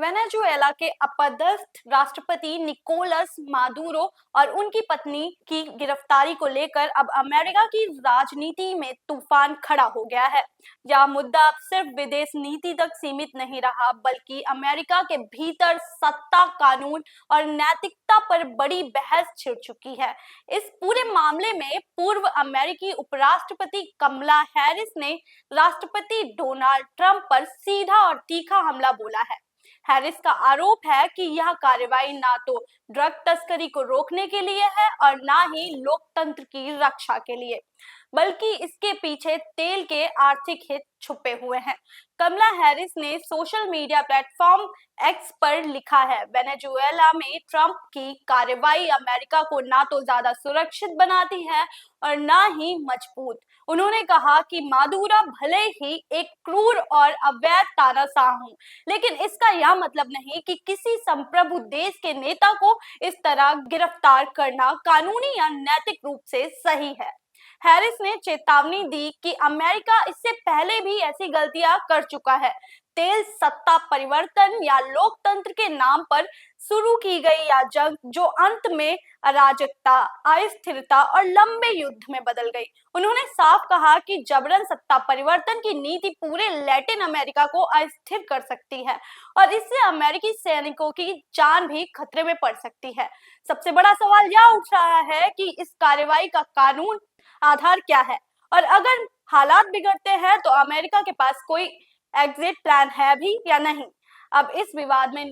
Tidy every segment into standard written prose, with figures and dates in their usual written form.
Venezuela के अपदस्थ राष्ट्रपति Nicolas Maduro और उनकी पत्नी की गिरफ्तारी को लेकर अब अमेरिका की राजनीति में तूफान खड़ा हो गया है। यह मुद्दा अब सिर्फ विदेश नीति तक सीमित नहीं रहा, बल्कि अमेरिका के भीतर सत्ता, कानून और नैतिकता पर बड़ी बहस छिड़ चुकी है। इस पूरे मामले में पूर्व अमेरिकी उपराष्ट्रपति कमला हैरिस ने राष्ट्रपति डोनाल्ड ट्रंप पर सीधा और तीखा हमला बोला है। हैरिस का आरोप है कि यह कार्रवाई ना तो ड्रग तस्करी को रोकने के लिए है और ना ही लोकतंत्र की रक्षा के लिए, बल्कि इसके पीछे तेल के आर्थिक हित छुपे हुए हैं। कमला हैरिस ने सोशल मीडिया प्लेटफॉर्म एक्स पर लिखा है, वेनेजुएला में ट्रंप की कार्रवाई अमेरिका को ना तो ज्यादा सुरक्षित बनाती है और ना ही मजबूत। उन्होंने कहा कि मादुरो भले ही एक क्रूर और अवैध तानाशाह हो, लेकिन इसका यह मतलब नहीं कि किसी संप्रभु देश के नेता को इस तरह गिरफ्तार करना कानूनी या नैतिक रूप से सही है। हैरिस ने चेतावनी दी कि अमेरिका इससे पहले भी ऐसी गलतियां कर चुका है। तेल सत्ता परिवर्तन या लोकतंत्र के नाम पर शुरू की गई या जंग जो अंत में अराजकता, अस्थिरता और लंबे युद्ध में बदल गई। उन्होंने साफ कहा कि जबरन सत्ता परिवर्तन की नीति पूरे लैटिन अमेरिका को अस्थिर कर सकती है और इससे अमेरिकी सैनिकों की जान भी खतरे में पड़ सकती है। सबसे बड़ा सवाल यह उठ रहा है कि इस कार्रवाई का कानून आधार क्या है और अगर हालात बिगड़ते हैं तो अमेरिका के पास कोई एग्जिट प्लान है भी या नहीं। अब इस विवाद में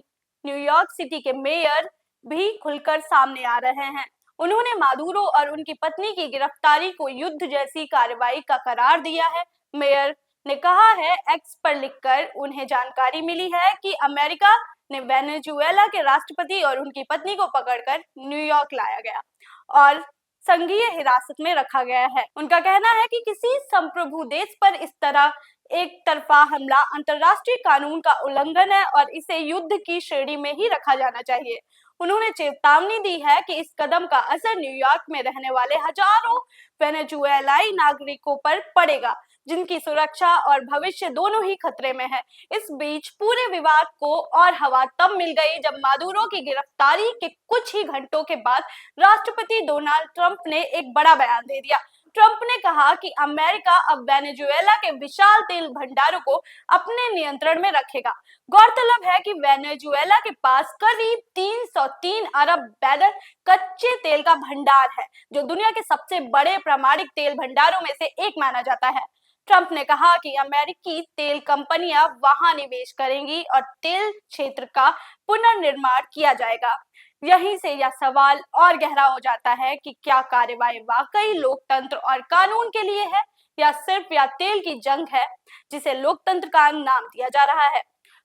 न्यूयॉर्क सिटी के मेयर भी खुलकर सामने आ रहे हैं। उन्होंने मादुरो और उनकी पत्नी की गिरफ्तारी को युद्ध जैसी कार्रवाई का करार दिया है। मेयर ने कहा है एक्स पर लिखकर, उन्हें जानकारी मिली है कि अमेरिका ने वेनेजुएला के राष्ट्रपति और उनकी पत्नी को पकड़कर न्यूयॉर्क लाया गया और संघीय हिरासत में रखा गया है। उनका कहना है कि किसी संप्रभु देश पर इस तरह एक तरफा हमला अंतर्राष्ट्रीय कानून का उल्लंघन है और इसे युद्ध की श्रेणी में ही रखा जाना चाहिए। उन्होंने चेतावनी दी है कि इस कदम का असर न्यूयॉर्क में रहने वाले हजारों वेनेजुएलाई नागरिकों पर पड़ेगा, जिनकी सुरक्षा और भविष्य दोनों ही खतरे में है। इस बीच पूरे विवाद को और हवा तब मिल गई जब मादुरो की गिरफ्तारी के कुछ ही घंटों के बाद राष्ट्रपति डोनाल्ड ट्रंप ने एक बड़ा बयान दे दिया। ट्रंप ने कहा कि अमेरिका अब वेनेजुएला के विशाल तेल भंडारों को अपने नियंत्रण में रखेगा। गौरतलब है कि वेनेजुएला के पास करीब 303 अरब बैरल कच्चे तेल का भंडार है, जो दुनिया के सबसे बड़े प्रामाणिक तेल भंडारों में से एक माना जाता है। ट्रंप ने कहा कि अमेरिकी तेल कंपनियां वहां निवेश करेंगी और तेल क्षेत्र का पुनर्निर्माण किया जाएगा। यहीं से यह सवाल और गहरा हो जाता है कि क्या कार्रवाई वाकई लोकतंत्र और कानून के लिए है या सिर्फ या तेल की जंग है जिसे लोकतंत्र का नाम दिया जा रहा है।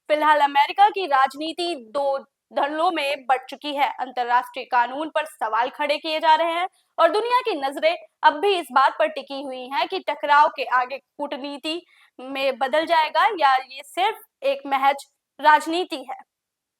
फिलहाल अमेरिका की राजनीति दो धड़ों में बढ़ चुकी है। अंतर्राष्ट्रीय कानून पर सवाल खड़े किए जा रहे हैं और दुनिया की नजरें अब भी इस बात पर टिकी हुई हैं कि टकराव के आगे कूटनीति में बदल जाएगा या ये सिर्फ एक महज राजनीति है।